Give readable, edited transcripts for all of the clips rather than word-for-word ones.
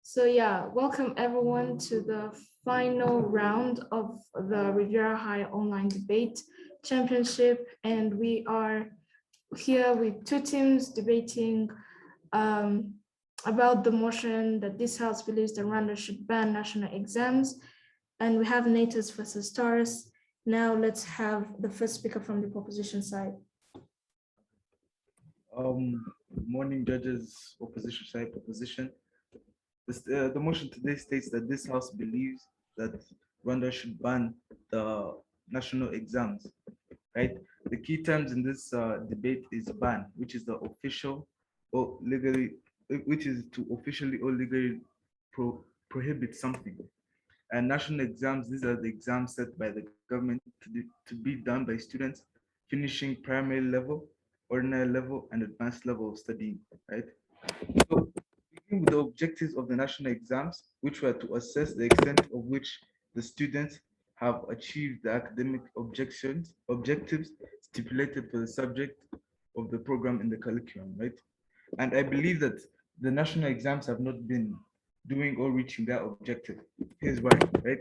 So yeah, welcome everyone to the final round of the Riviera High Online Debate Championship. And we are here with two teams debating um, about the motion that this House believes that Rwanda should ban national exams. And we have Naitus versus Taurus. Now let's have the first speaker from the proposition side. Good morning, judges, opposition side, opposition. The motion today states that this House believes that Rwanda should ban the national exams, right? The key terms in this debate is ban, which is the official or legally, which is to officially or legally prohibit something. And national exams, these are the exams set by the government to be done by students finishing primary level, ordinary level, and advanced level of studying, right? So, beginning with the objectives of the national exams, which were to assess the extent of which the students have achieved the academic objectives stipulated for the subject of the program in the curriculum, right? And I believe that the national exams have not been doing or reaching that objective. Here's why, right?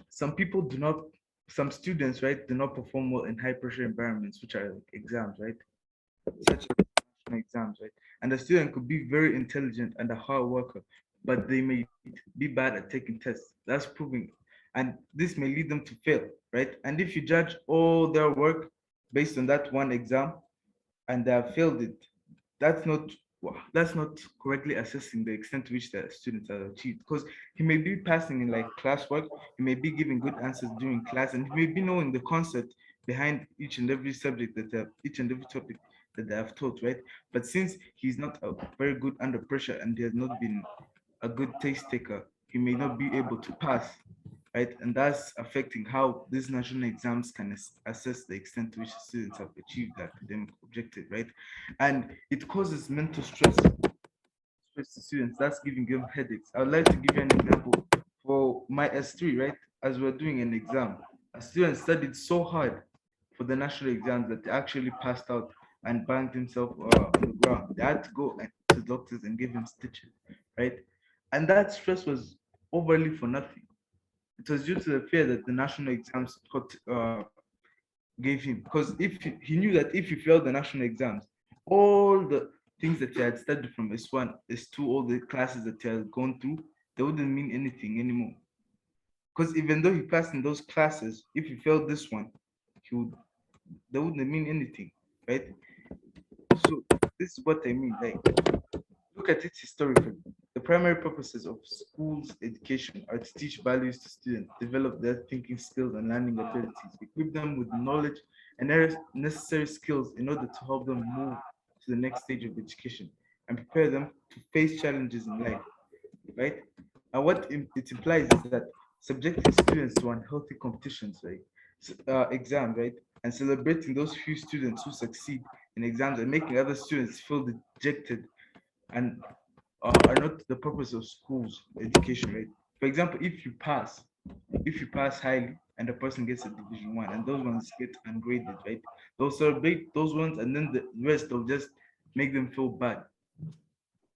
Some people do not, some students, right, do not perform well in high pressure environments, which are like exams, right? Such as national exams, right? And the student could be very intelligent and a hard worker, but they may be bad at taking tests. That's proving, and this may lead them to fail, right? And if you judge all their work based on that one exam and they have failed it, that's not that's not correctly assessing the extent to which the students have achieved, because he may be passing in like classwork, he may be giving good answers during class, and he may be knowing the concept behind each and every subject that they have, each and every topic that they have taught, right? But since he's not very good under pressure and he has not been a good taste taker, he may not be able to pass, right? And that's affecting how these national exams can assess the extent to which students have achieved the academic objective, right? And it causes mental stress to students. That's giving them headaches. I would like to give you an example for my S3, right? As we're doing an exam, a student studied so hard for the national exams that they actually passed out and banged himself on the ground. They had to go to doctors and give him stitches, right? And that stress was overly for nothing. It was due to the fear that the national exams gave him. Because if he knew that if he failed the national exams, all the things that he had studied from S1, S2, all the classes that he had gone through, they wouldn't mean anything anymore. Because even though he passed in those classes, if he failed this one, he would they wouldn't mean anything, right? So this is what I mean. Like, look at it historically. The primary purposes of schools education are to teach values to students, develop their thinking skills and learning abilities, equip them with knowledge and necessary skills in order to help them move to the next stage of education and prepare them to face challenges in life, right? And what it implies is that subjecting students to unhealthy competitions, right? Exams, right? And celebrating those few students who succeed in exams and making other students feel dejected and are not the purpose of schools education, right? For example, if you pass highly and the person gets a division 1 and those ones get ungraded, right? They'll celebrate those ones and then the rest they'll just make them feel bad,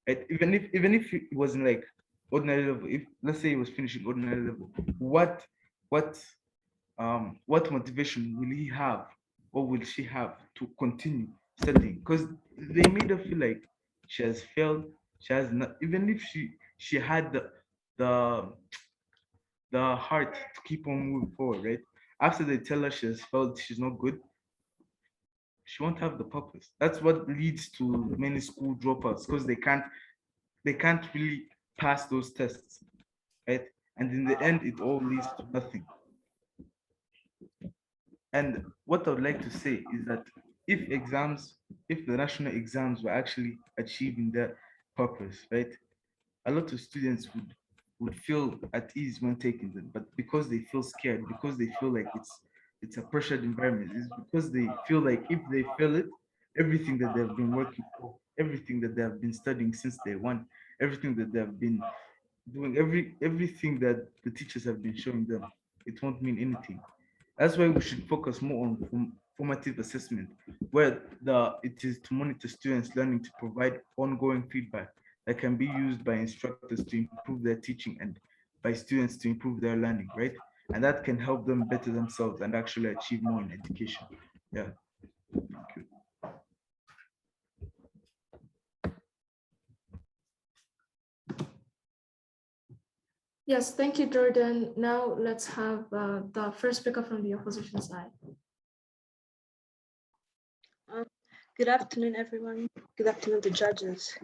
right? Even if it wasn't like ordinary level, if let's say he was finishing ordinary level, what what motivation will he have or will she have to continue studying? Because they made her feel like she has failed, she has not, even if she had the the heart to keep on moving forward, right? After they tell her she has failed, she's not good, she won't have the purpose. That's what leads to many school dropouts, because they can't really pass those tests, right? And in the end it all leads to nothing. And what I would like to say is that if the national exams were actually achieving their purpose, right, a lot of students would feel at ease when taking them. But because they feel scared, because they feel like it's a pressured environment, it's because they feel like if they fail it, everything that they've been working for, everything that they have been studying since day one, everything that they have been doing, everything that the teachers have been showing them, it won't mean anything. That's why we should focus more on formative assessment, where it is to monitor students learning to provide ongoing feedback that can be used by instructors to improve their teaching and by students to improve their learning, right? And that can help them better themselves and actually achieve more in education. Yeah, thank you. Yes, thank you, Jordan. Now let's have the first speaker from the opposition side. Good afternoon, everyone. Good afternoon, the judges.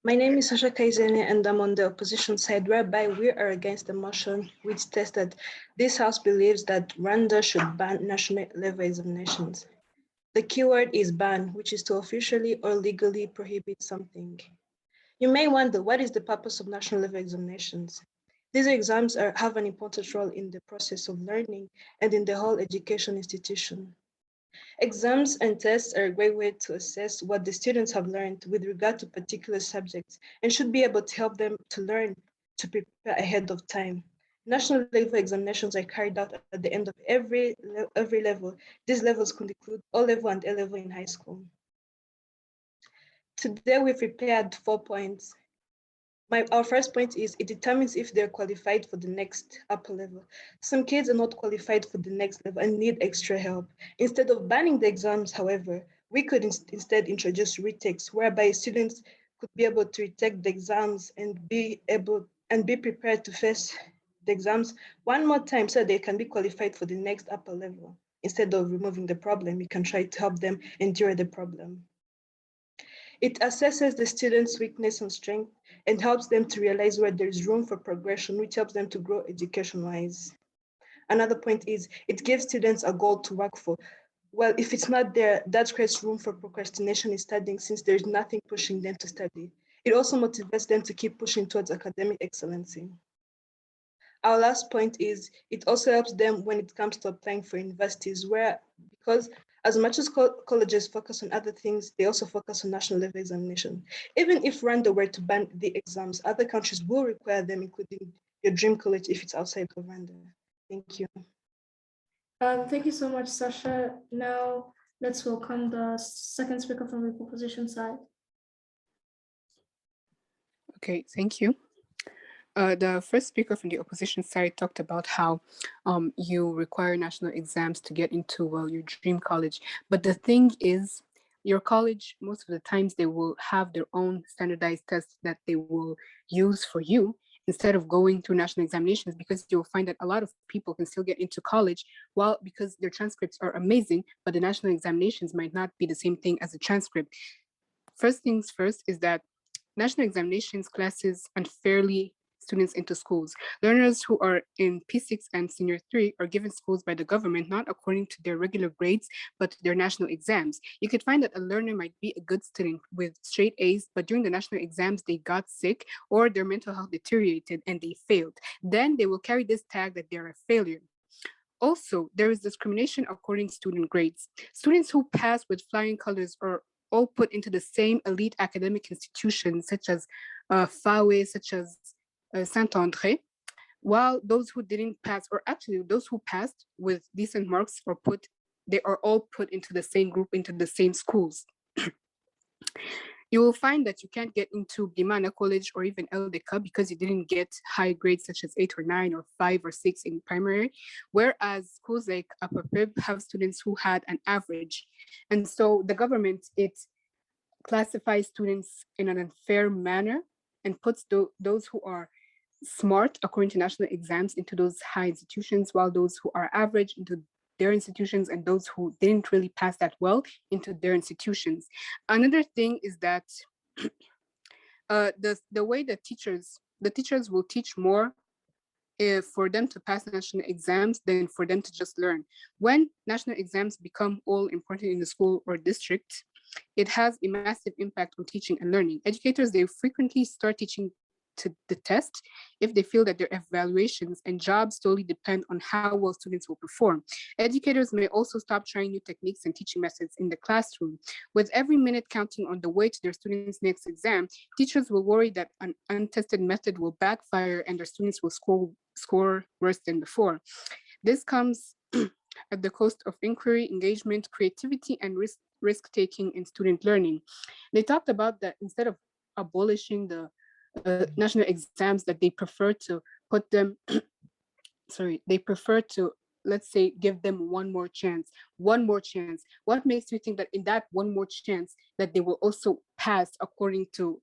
My name is Sasha Kaizene, and I'm on the opposition side, whereby we are against the motion which states that this House believes that Rwanda should ban national level examinations. The keyword is ban, which is to officially or legally prohibit something. You may wonder, what is the purpose of national level examinations? These exams have an important role in the process of learning and in the whole education institution. Exams and tests are a great way to assess what the students have learned with regard to particular subjects and should be able to help them to learn to prepare ahead of time. National level examinations are carried out at the end of every level. These levels could include O level and A level in high school. Today we've prepared 4 points. Our first point is it determines if they're qualified for the next upper level. Some kids are not qualified for the next level and need extra help. Instead of banning the exams, however, we could instead introduce retakes, whereby students could be able to retake the exams and be prepared to face the exams one more time so they can be qualified for the next upper level. Instead of removing the problem, you can try to help them endure the problem. It assesses the students' weakness and strength and helps them to realize where there is room for progression, which helps them to grow education-wise. Another point is it gives students a goal to work for. Well, if it's not there, that creates room for procrastination in studying since there's nothing pushing them to study. It also motivates them to keep pushing towards academic excellency. Our last point is it also helps them when it comes to applying for universities because as much as colleges focus on other things, they also focus on national level examination. Even if Rwanda were to ban the exams, other countries will require them, including your dream college if it's outside of Rwanda. Thank you. Thank you so much, Sasha. Now let's welcome the second speaker from the opposition side. Okay, thank you. The first speaker from the opposition side talked about how you require national exams to get into your dream college. But the thing is, your college, most of the times, they will have their own standardized tests that they will use for you instead of going through national examinations, because you'll find that a lot of people can still get into college because their transcripts are amazing, but the national examinations might not be the same thing as a transcript. First things first is that national examinations classes unfairly students into schools. Learners who are in P6 and Senior 3 are given schools by the government, not according to their regular grades, but to their national exams. You could find that a learner might be a good student with straight A's, but during the national exams, they got sick or their mental health deteriorated and they failed. Then they will carry this tag that they're a failure. Also, there is discrimination according to student grades. Students who pass with flying colors are all put into the same elite academic institutions, such as FAWE, such as Saint-André, while those who didn't pass, or actually those who passed with decent marks, they are all put into the same group, into the same schools. You will find that you can't get into Bimana College or even LDK because you didn't get high grades such as 8 or 9 or 5 or 6 in primary, whereas schools like Upper Pib have students who had an average. And so the government, it classifies students in an unfair manner and puts those who are smart according to national exams into those high institutions, while those who are average into their institutions and those who didn't really pass that well into their institutions. Another thing is that the way the teachers will teach more for them to pass national exams than for them to just learn. When national exams become all important in the school or district, it has a massive impact on teaching and learning. Educators, they frequently start teaching to the test if they feel that their evaluations and jobs solely depend on how well students will perform. Educators may also stop trying new techniques and teaching methods in the classroom. With every minute counting on the way to their students' next exam, teachers will worry that an untested method will backfire and their students will score worse than before. This comes at the cost of inquiry, engagement, creativity, and risk-taking in student learning. They talked about that instead of abolishing the national exams, that they prefer to put them, sorry, they prefer to, let's say, give them one more chance, one more chance. What makes you think that in that one more chance that they will also pass according to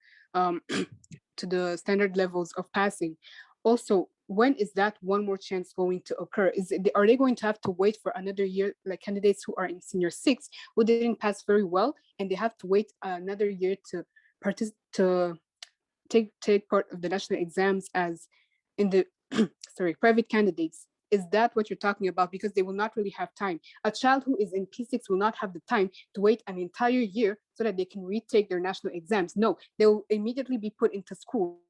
to the standard levels of passing? Also, when is that one more chance going to occur? Are they going to have to wait for another year, like candidates who are in senior six who didn't pass very well, and they have to wait another year to to take part of the national exams as in the sorry, private candidates? Is that what you're talking about? Because they will not really have time. A child who is in P6 will not have the time to wait an entire year so that they can retake their national exams. No, they will immediately be put into school.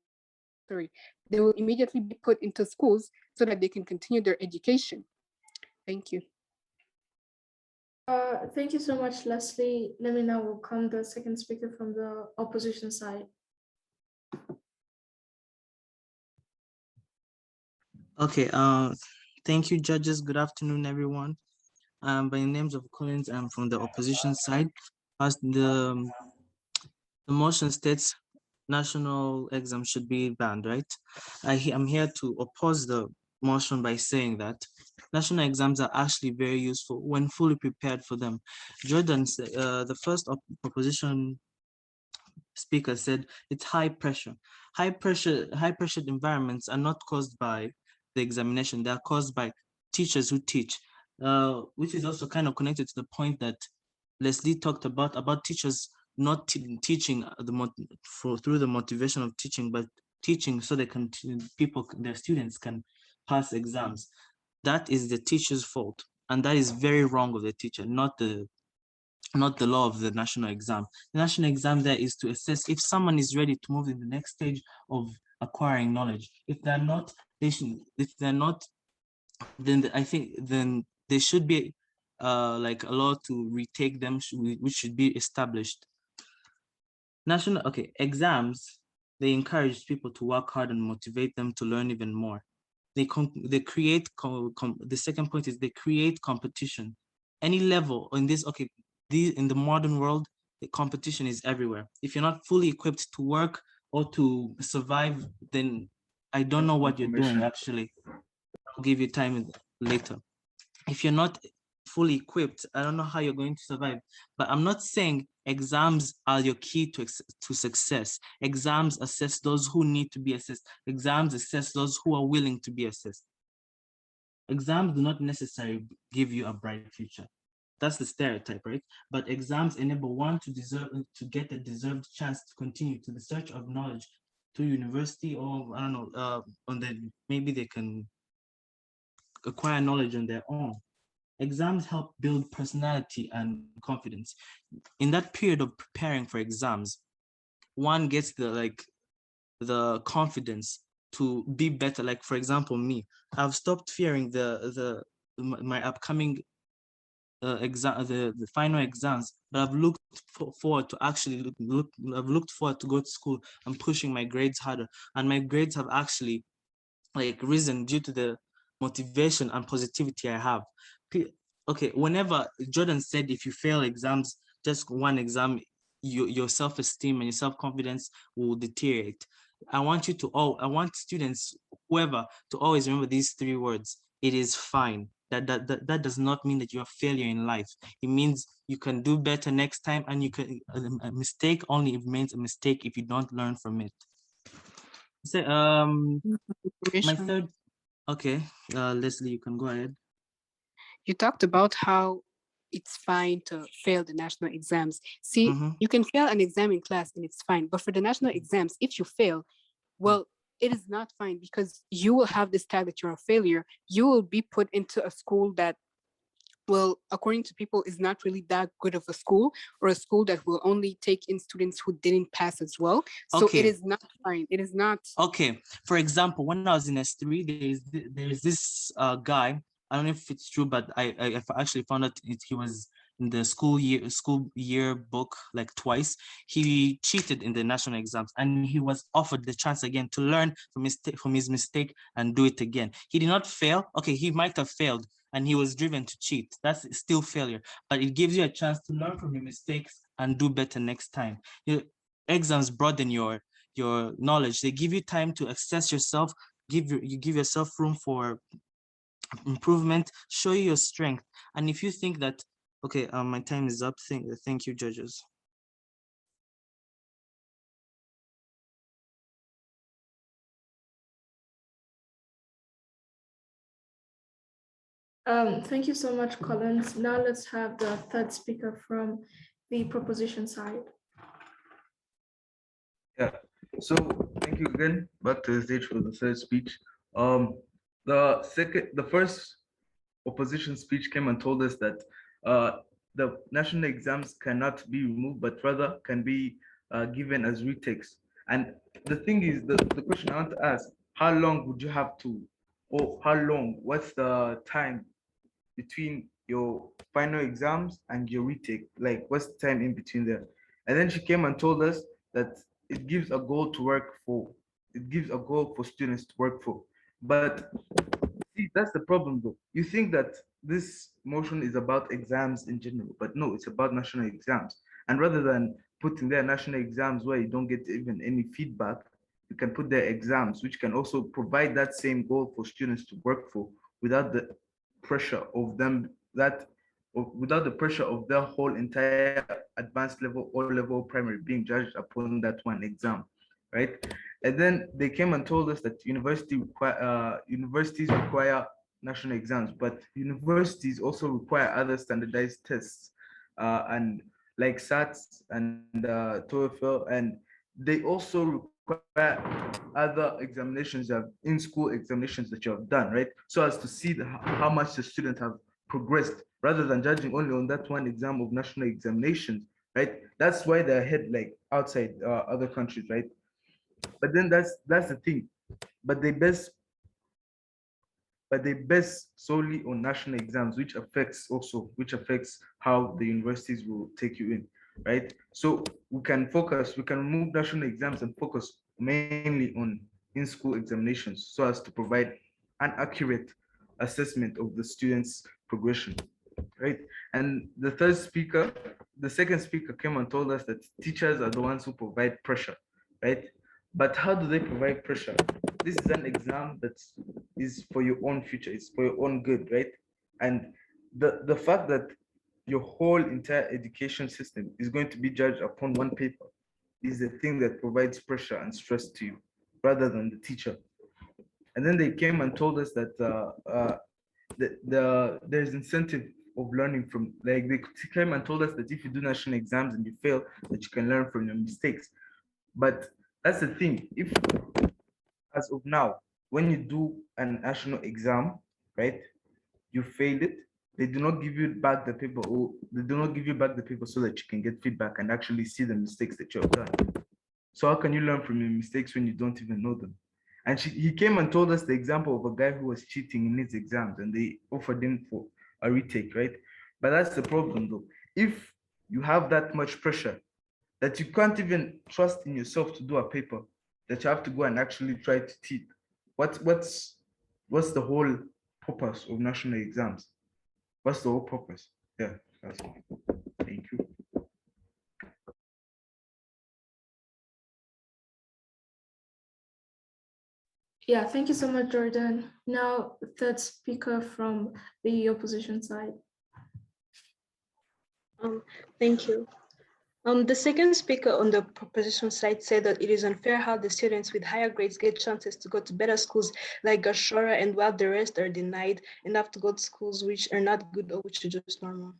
Sorry, they will immediately be put into schools so that they can continue their education. Thank you. Thank you so much, Leslie. Let me now welcome the second speaker from the opposition side. Okay, thank you, judges. Good afternoon, everyone. By the names of Collins, I'm from the opposition side. As the motion states, national exams should be banned, right? I'm here to oppose the motion by saying that national exams are actually very useful when fully prepared for them. Jordan, the first opposition speaker said it's high pressure. High pressured environments are not caused by the examination, they are caused by teachers who teach, which is also kind of connected to the point that Leslie talked about teachers not teaching through the motivation of teaching, but teaching so they can their students can pass exams. That is the teacher's fault, and that is very wrong of the teacher, not the law of the national exam. The national exam there is to assess if someone is ready to move in the next stage of acquiring knowledge. If they're not, then I think then they should be like allowed to retake them, which should be established. Exams, they encourage people to work hard and motivate them to learn even more. They create, the second point is they create competition. Any level in this, in the modern world, the competition is everywhere. If you're not fully equipped to work or to survive, then I don't know what you're doing, actually. I'll give you time later. If you're not fully equipped, I don't know how you're going to survive. But I'm not saying exams are your key to success. Exams assess those who need to be assessed. Exams assess those who are willing to be assessed. Exams do not necessarily give you a bright future. That's the stereotype, right? But exams enable one to get a deserved chance to continue to the search of knowledge to university, or I don't know, maybe they can acquire knowledge on their own. Exams help build personality and confidence. In that period of preparing for exams, one gets the confidence to be better. Like, for example, me, I've stopped fearing my upcoming the final exams, but I've looked forward to actually I've looked forward to go to school and pushing my grades harder, and my grades have actually risen due to the motivation and positivity I have. Okay, whenever Jordan said if you fail exams, just one exam, your self-esteem and your self-confidence will deteriorate. I want students, whoever, to always remember these three words: it is fine. That does not mean that you're a failure in life. It means you can do better next time, and a mistake only remains a mistake if you don't learn from it. So my third, okay, Leslie, you can go ahead. You talked about how it's fine to fail the national exams. See, you can fail an exam in class and it's fine, but for the national exams, if you fail, well, it is not fine, because you will have this tag that you're a failure. You will be put into a school that, well, according to people, is not really that good of a school, or a school that will only take in students who didn't pass as well. So it is not fine. It is not. Okay. For example, when I was in S3, there's this guy. I don't know if it's true, but I actually found out he was in the school year book like twice. He cheated in the national exams, and he was offered the chance again to learn from his mistake and do it again. He did not fail. Okay, he might have failed, and he was driven to cheat. That's still failure, but it gives you a chance to learn from your mistakes and do better next time. exams broaden your knowledge. They give you time to assess yourself, you give yourself room for improvement, show you your strength. And if you think that, okay, my time is up. Thank you, judges. Thank you so much, Collins. Now let's have the third speaker from the proposition side. Yeah, so thank you again. Back to the stage for the third speech. The first opposition speech came and told us that the national exams cannot be removed, but rather can be given as retakes. And the thing is, the question I want to ask, how long would you have to, or how long, what's the time between your final exams and your retake? Like, what's the time in between there? And then she came and told us that it gives a goal to work for. It gives a goal for students to work for. But see, that's the problem though. You think that this motion is about exams in general, but no, it's about national exams. And rather than putting their national exams where you don't get even any feedback, you can put their exams, which can also provide that same goal for students to work for without the pressure of them without the pressure of their whole entire advanced level or level primary being judged upon that one exam, right? And then they came and told us that universities require national exams, but universities also require other standardized tests, and like SATs and TOEFL, and they also require other examinations that in-school examinations that you have done, right? So as to see how much the students have progressed, rather than judging only on that one exam of national examinations, right? That's why they're ahead like outside other countries, right? But then that's the thing. But they base solely on national exams, which affects how the universities will take you in, right? So we can remove national exams and focus mainly on in-school examinations so as to provide an accurate assessment of the students' progression, right? And the second speaker came and told us that teachers are the ones who provide pressure, right? But how do they provide pressure? This is an exam that is for your own future, it's for your own good, right? And the fact that your whole entire education system is going to be judged upon one paper is the thing that provides pressure and stress to you rather than the teacher. And then they came and told us that there's incentive of learning from, like, they came and told us that if you do national exams and you fail, that you can learn from your mistakes. But that's the thing. If, as of now, when you do a national exam, right, you failed it, they do not give you back the paper, or they do not give you back the paper so that you can get feedback and actually see the mistakes that you have done. So how can you learn from your mistakes when you don't even know them? And he came and told us the example of a guy who was cheating in his exams and they offered him for a retake, right? But that's the problem though. If you have that much pressure that you can't even trust in yourself to do a paper, that you have to go and actually try to cheat, what's the whole purpose of national exams? What's the whole purpose? Yeah, that's all. Thank you. Yeah, thank you so much, Jordan. Now, third speaker from the opposition side. Thank you. The second speaker on the proposition side said that it is unfair how the students with higher grades get chances to go to better schools like Gashora, and while the rest are denied and have to go to schools which are not good or which are just normal.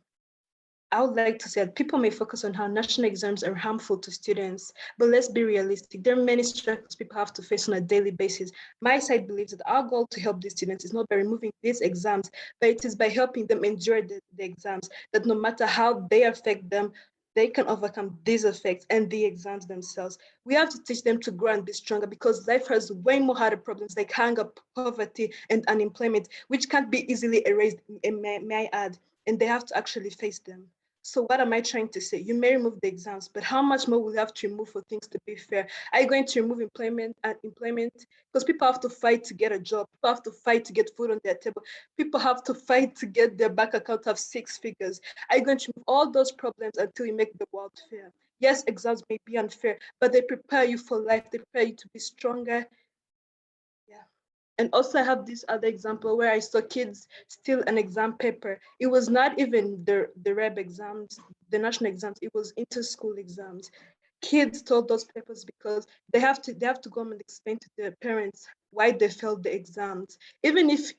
I would like to say that people may focus on how national exams are harmful to students, but let's be realistic. There are many struggles people have to face on a daily basis. My side believes that our goal to help these students is not by removing these exams, but it is by helping them endure the exams, that no matter how they affect them, they can overcome these effects and the exams themselves. We have to teach them to grow and be stronger, because life has way more harder problems like hunger, poverty, and unemployment, which can't be easily erased, may I add, and they have to actually face them. So what am I trying to say? You may remove the exams, but how much more will you have to remove for things to be fair? Are you going to remove employment? Because people have to fight to get a job. People have to fight to get food on their table. People have to fight to get their bank account of 6 figures. Are you going to remove all those problems until you make the world fair? Yes, exams may be unfair, but they prepare you for life. They prepare you to be stronger. Yeah. And also I have this other example where I saw kids steal an exam paper. It was not even the REB exams, the national exams, it was inter-school exams. Kids stole those papers because they have to go and explain to their parents why they failed the exams. Even if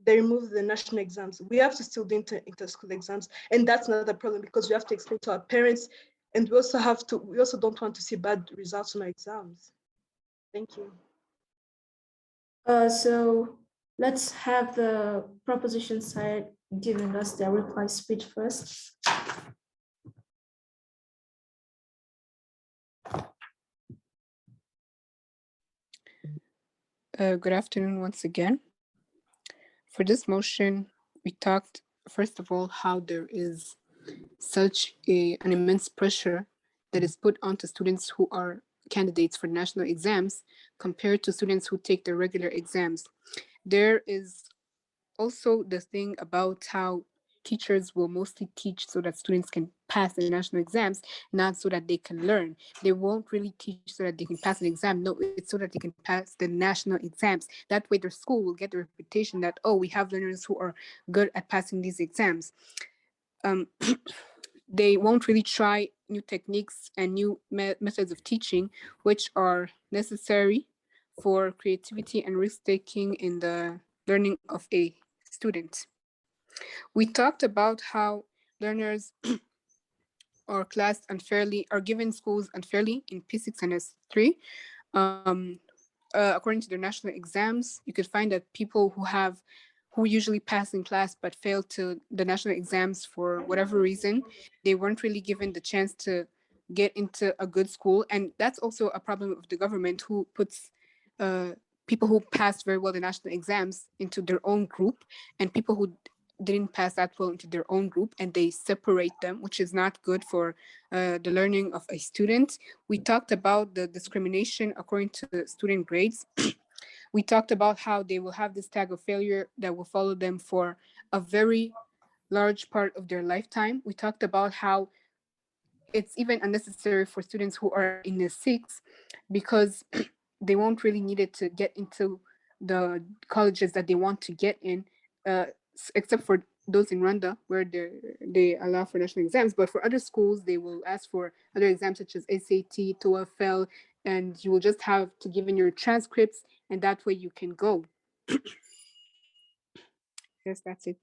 they remove the national exams, we have to still do inter-school exams. And that's another problem because we have to explain to our parents, and we also don't want to see bad results on our exams. Thank you. So let's have the proposition side giving us their reply speech first. Good afternoon once again. For this motion, we talked, first of all, how there is such an immense pressure that is put onto students who are candidates for national exams compared to students who take the regular exams. There is also the thing about how teachers will mostly teach so that students can pass the national exams, not so that they can learn. They won't really teach so that they can pass an exam. No, it's so that they can pass the national exams. That way their school will get the reputation that, oh, we have learners who are good at passing these exams. They won't really try new techniques and new methods of teaching, which are necessary for creativity and risk-taking in the learning of a student. We talked about how learners are classed unfairly, are given schools unfairly in P6 and S3. According to their national exams, you could find that people who usually pass in class but fail to the national exams for whatever reason, they weren't really given the chance to get into a good school. And that's also a problem of the government, who puts people who passed very well the national exams into their own group, and people who didn't pass that well into their own group, and they separate them, which is not good for the learning of a student. We talked about the discrimination according to student grades. We talked about how they will have this tag of failure that will follow them for a very large part of their lifetime. We talked about how it's even unnecessary for students who are in the six, because they won't really need it to get into the colleges that they want to get in, except for those in Rwanda where they allow for national exams. But for other schools, they will ask for other exams such as SAT, TOEFL, and you will just have to give in your transcripts, and that way you can go. Yes, that's it.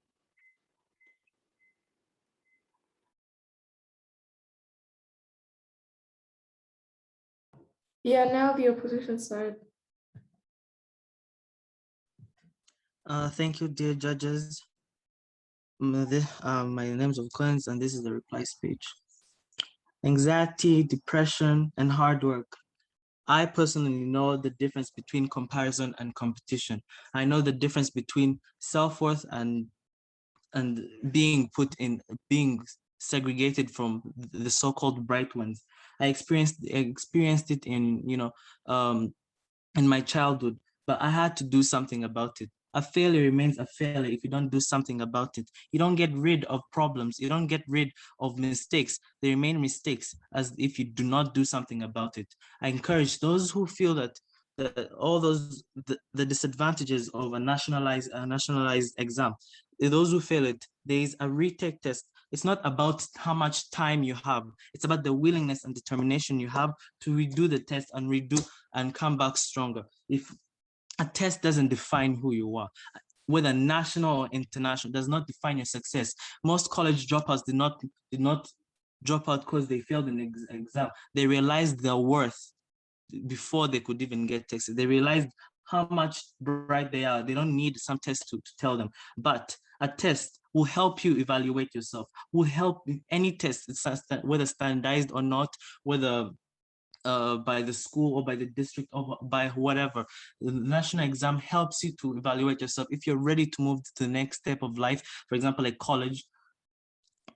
Yeah, now the opposition side. Thank you, dear judges. My name is Collins, and this is the reply speech. Anxiety, depression, and hard work. I personally know the difference between comparison and competition. I know the difference between self-worth and being segregated from the so-called bright ones. I experienced it in, in my childhood, but I had to do something about it. A failure remains a failure if you don't do something about it. You don't get rid of problems. You don't get rid of mistakes. They remain mistakes as if you do not do something about it. I encourage those who feel that the disadvantages of a nationalized exam, those who fail it, there is a retake test. It's not about how much time you have. It's about the willingness and determination you have to redo the test and redo and come back stronger. If a test doesn't define who you are, whether national or international, does not define your success. Most college dropouts did not drop out because they failed an exam. They realized their worth before they could even get tested. They realized how much bright they are. They don't need some test to tell them. But a test will help you evaluate yourself, will help any test, whether standardized or not, whether by the school or by the district or by whatever. The national exam helps you to evaluate yourself if you're ready to move to the next step of life, for example, like college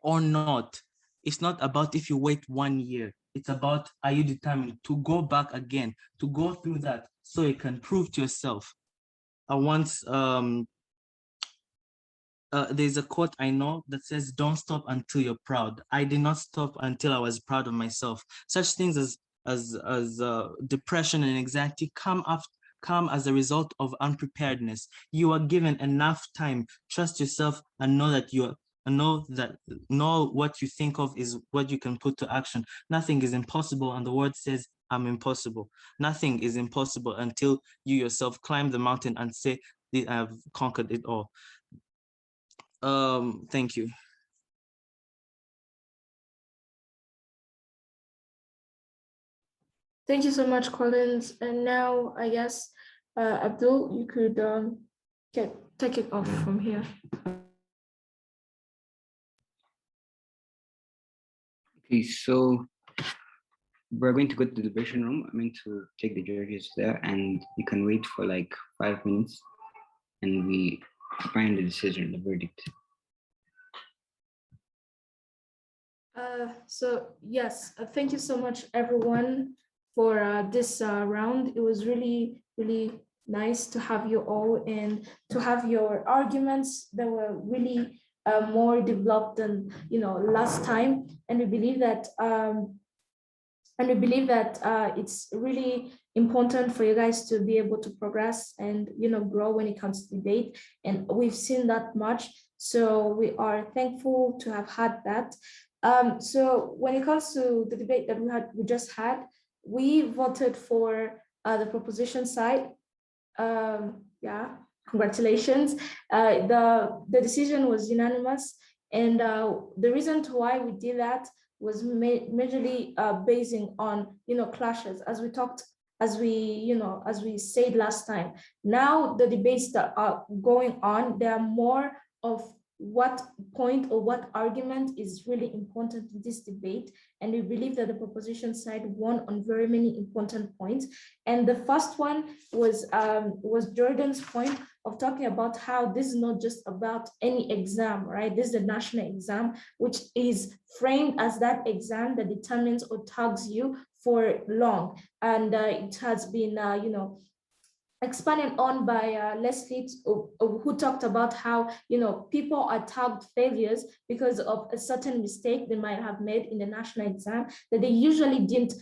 or not. It's not about if you wait 1 year. It's about, are you determined to go back again, to go through that so you can prove to yourself. I once there's a quote I know that says, "Don't stop until you're proud." I did not stop until I was proud of myself. Such things as depression and anxiety come as a result of unpreparedness. You are given enough time. Trust yourself and know that know what you think of is what you can put to action. Nothing is impossible, and the word says, "I'm impossible." Nothing is impossible until you yourself climb the mountain and say, "I've conquered it all." Thank you. Thank you so much, Collins. And now I guess, Abdul, you could take it off from here. Okay, so we're going to go to the deliberation room. I'm going to take the judges there, and you can wait for like 5 minutes, and we find the decision, the verdict. So yes, thank you so much, everyone, for this round. It was really, really nice to have you all and to have your arguments that were really more developed than last time. And we believe that it's really important for you guys to be able to progress and grow when it comes to debate. And we've seen that much, so we are thankful to have had that. So when it comes to the debate that we just had, we voted for the proposition side. Yeah, congratulations. The decision was unanimous, and the reason to why we did that was majorly basing on clashes, as we talked, as we said last time. Now the debates that are going on, they are more of what point or what argument is really important in this debate, and we believe that the proposition side won on very many important points. And the first one was Jordan's point of talking about how this is not just about any exam, right? This is a national exam, which is framed as that exam that determines or tags you for long, and it has been expanded on by Leslie, who talked about how people are tagged failures because of a certain mistake they might have made in the national exam, that they usually didn't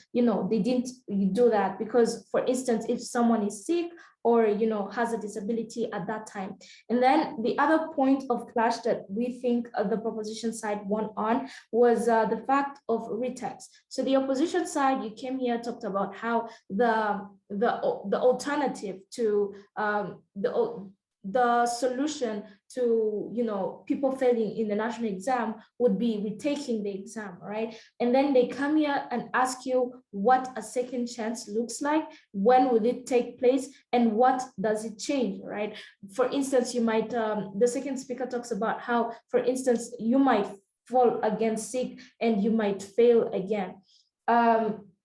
do that because, for instance, if someone is sick or has a disability at that time. And then the other point of clash that we think the proposition side won on was the fact of retext. So the opposition side, you came here, talked about how the alternative to the solution to people failing in the national exam would be retaking the exam, right? And then they come here and ask you what a second chance looks like, when will it take place, and what does it change, right? For instance, you might the second speaker talks about how, for instance, you might fall again sick and you might fail again.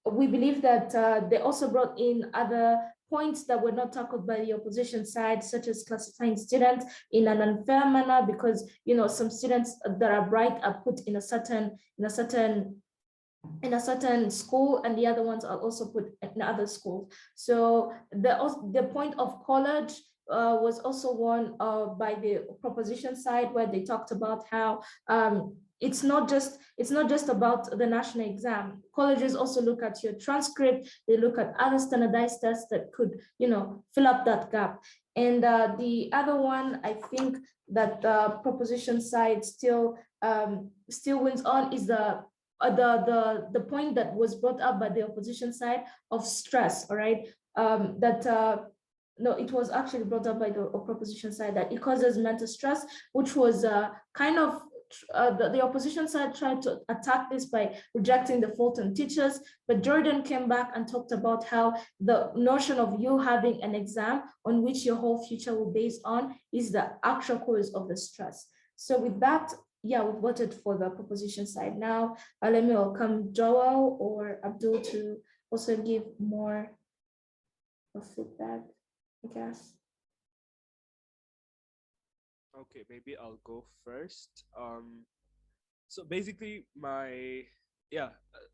We believe that they also brought in other points that were not tackled by the opposition side, such as classifying students in an unfair manner, because some students that are bright are put in a certain school, and the other ones are also put in other schools. So the point of college was also won by the proposition side, where they talked about how it's not just about the national exam. Colleges also look at your transcript, they look at other standardized tests that could fill up that gap. And the other one, I think, that the proposition side still wins on is the point that was brought up by the opposition side of stress. All right, no, it was actually brought up by the proposition side that it causes mental stress, which was kind of the opposition side tried to attack this by rejecting the fault on teachers, but Jordan came back and talked about how the notion of you having an exam on which your whole future will base on is the actual cause of the stress. So with that, yeah, we voted for the proposition side. Now, let me welcome Joel or Abdul to also give more of feedback, I guess. Okay, maybe I'll go first. So basically,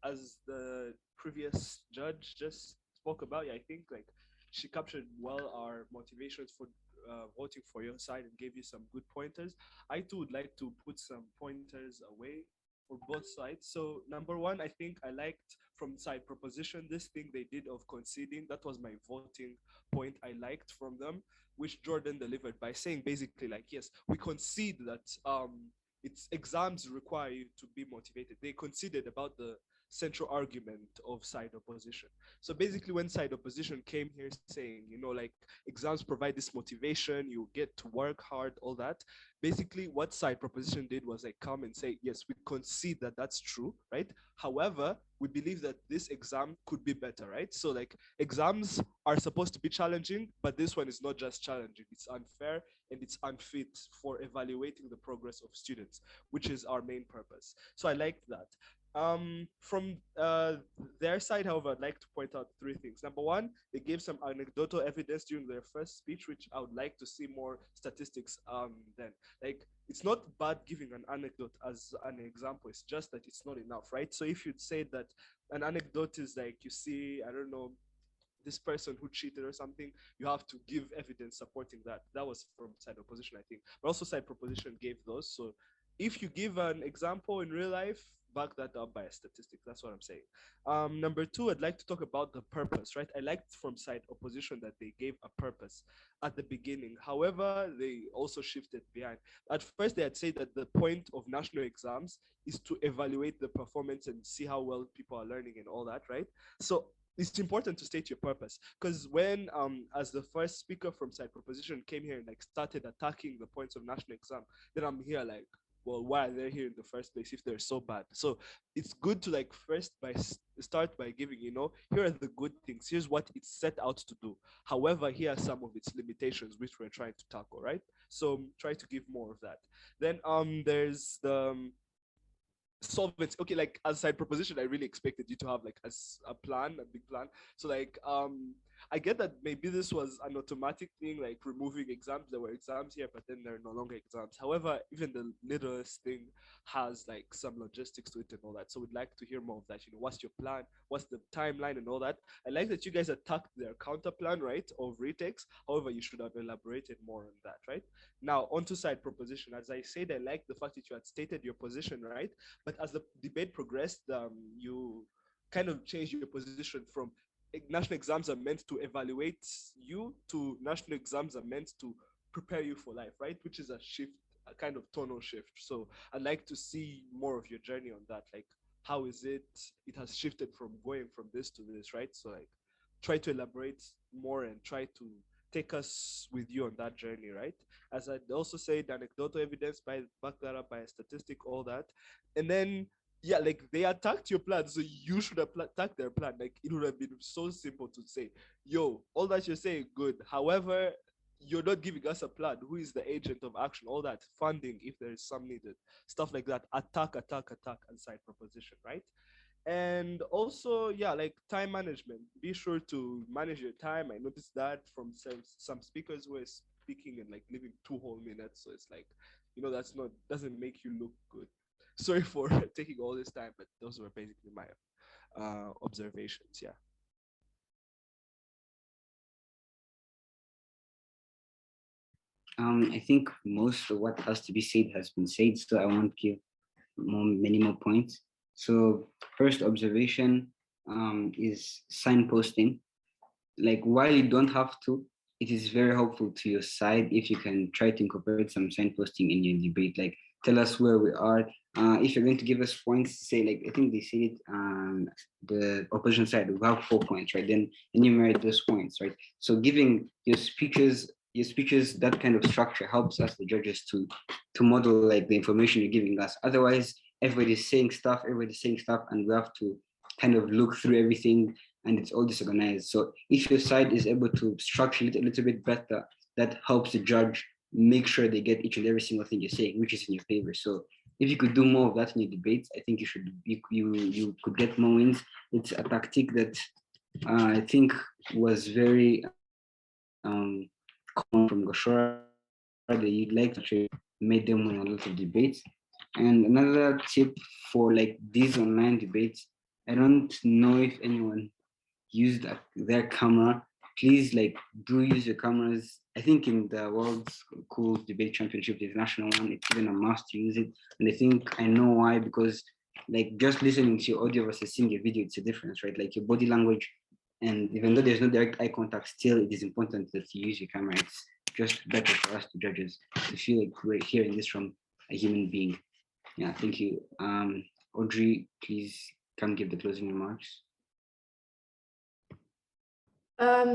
as the previous judge just spoke about, yeah, I think like she captured well our motivations for voting for your side and gave you some good pointers. I too would like to put some pointers away for both sides. So number one, I think I liked from side proposition this thing they did of conceding. That was my voting point I liked from them, which Jordan delivered by saying basically like, yes, we concede that it's exams require you to be motivated. They conceded about the central argument of side opposition. So basically when side opposition came here saying, you know, like exams provide this motivation, you get to work hard, all that. Basically what side proposition did was like come and say, yes, we concede that that's true, right? However, we believe that this exam could be better, right? So like exams are supposed to be challenging, but this one is not just challenging, it's unfair and it's unfit for evaluating the progress of students, which is our main purpose. So I liked that. From their side, however, I'd like to point out three things. Number one, they gave some anecdotal evidence during their first speech, which I would like to see more statistics then. Like, it's not bad giving an anecdote as an example, it's just that it's not enough, right? So if you'd say that an anecdote is like, you see, I don't know, this person who cheated or something, you have to give evidence supporting that. That was from side opposition, I think. But also side proposition gave those. So if you give an example in real life, back that up by a statistic. That's what I'm saying. Number two, I'd like to talk about the purpose, right? I liked from side opposition that they gave a purpose at the beginning. However, they also shifted behind. At first, they had said that the point of national exams is to evaluate the performance and see how well people are learning and all that, right? So it's important to state your purpose, because when as the first speaker from side proposition came here and like started attacking the points of national exam, then I'm here like, well, why are they here in the first place if they're so bad? So it's good to like first start by giving, you know, here are the good things, here's what it's set out to do, however here are some of its limitations which we're trying to tackle, right? So try to give more of that. Then there's the solvency. Okay, like as side proposition, I really expected you to have like a plan, a big plan. So like I get that maybe this was an automatic thing, like removing exams. There were exams here, but then they're no longer exams. However, even the littlest thing has like some logistics to it and all that. So we'd like to hear more of that. You know, what's your plan? What's the timeline and all that? I like that you guys attacked their counter plan, right, of retakes. However, you should have elaborated more on that, right? Now, onto side proposition. As I said, I like the fact that you had stated your position, right? But as the debate progressed, you kind of changed your position from national exams are meant to evaluate you to national exams are meant to prepare you for life, right? Which is a shift, a kind of tonal shift. So I'd like to see more of your journey on that. Like, how is it? It has shifted from going from this to this, right? So like, try to elaborate more and try to take us with you on that journey, right? As I also said, anecdotal evidence, by back that up by a statistic, all that, and then yeah, like they attacked your plan, so you should have attacked their plan. Like it would have been so simple to say, "Yo, all that you're saying good. However, you're not giving us a plan. Who is the agent of action? All that funding, if there is some needed, stuff like that. Attack, attack, attack, and side proposition, right?" And also, yeah, like time management. Be sure to manage your time. I noticed that from some speakers who are speaking and like leaving 2 whole minutes. So it's like, you know, that's not doesn't make you look good. Sorry for taking all this time, but those were basically my observations. Yeah. I think most of what has to be said has been said, so I won't give many more points. So first observation is signposting. Like while you don't have to, it is very helpful to your side if you can try to incorporate some signposting in your debate. Like tell us where we are. If you're going to give us points, say like, I think they said it, the opposition side, we have 4 points, right? Then enumerate those points, right? So giving your speeches, that kind of structure helps us, the judges, to model like the information you're giving us. Otherwise, everybody's saying stuff, and we have to kind of look through everything and it's all disorganized. So if your side is able to structure it a little bit better, that helps the judge make sure they get each and every single thing you're saying, which is in your favor. So if you could do more of that in your debates, I think you could get more wins. It's a tactic that I think was very common from Goshora, that you'd like to made them win a lot of debates. And another tip for like these online debates, I don't know if anyone used their camera, please like do use your cameras. I think in the World's Cool Debate Championship, the international one, it's even a must to use it. And I think I know why, because like just listening to your audio versus seeing your video, it's a difference, right? Like your body language, and even though there's no direct eye contact, still it is important that you use your camera. It's just better for us, the judges, to feel like we're hearing this from a human being. Yeah, thank you. Audrey, please come give the closing remarks.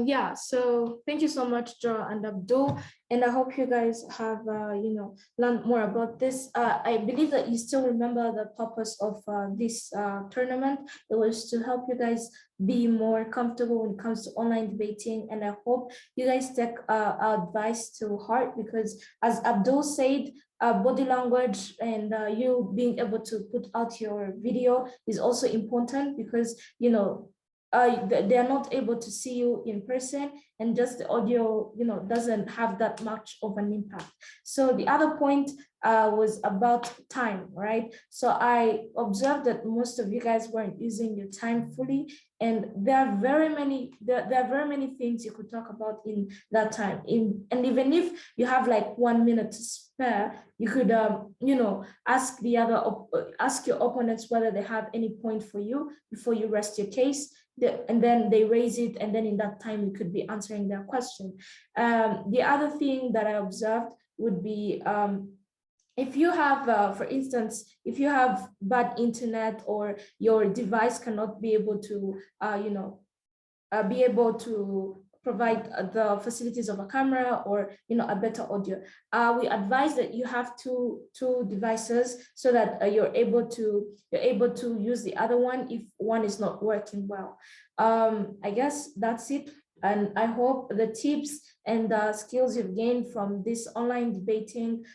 Yeah, so thank you so much, Joe and Abdul, and I hope you guys have learned more about this. I believe that you still remember the purpose of this tournament. It was to help you guys be more comfortable when it comes to online debating, and I hope you guys take our advice to heart, because as Abdul said, body language and you being able to put out your video is also important, because they are not able to see you in person, and just the audio doesn't have that much of an impact. So the other point was about time, right? So I observed that most of you guys weren't using your time fully, and there are very many things you could talk about in that time. And even if you have like 1 minute to spare, you could ask your opponents whether they have any point for you before you rest your case, and then they raise it, and then in that time you could be answering their question. The other thing that I observed would be, if you have, for instance, if you have bad internet, or your device cannot be able to, provide the facilities of a camera, or a better audio, we advise that you have two devices, so that you're able to use the other one if one is not working well. I guess that's it, and I hope the tips and the skills you've gained from this online debating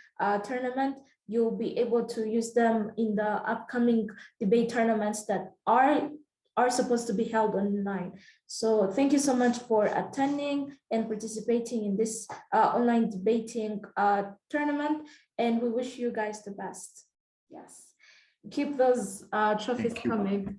tournament, you'll be able to use them in the upcoming debate tournaments that are supposed to be held online. So thank you so much for attending and participating in this online debating tournament, and we wish you guys the best. Yes, keep those trophies coming.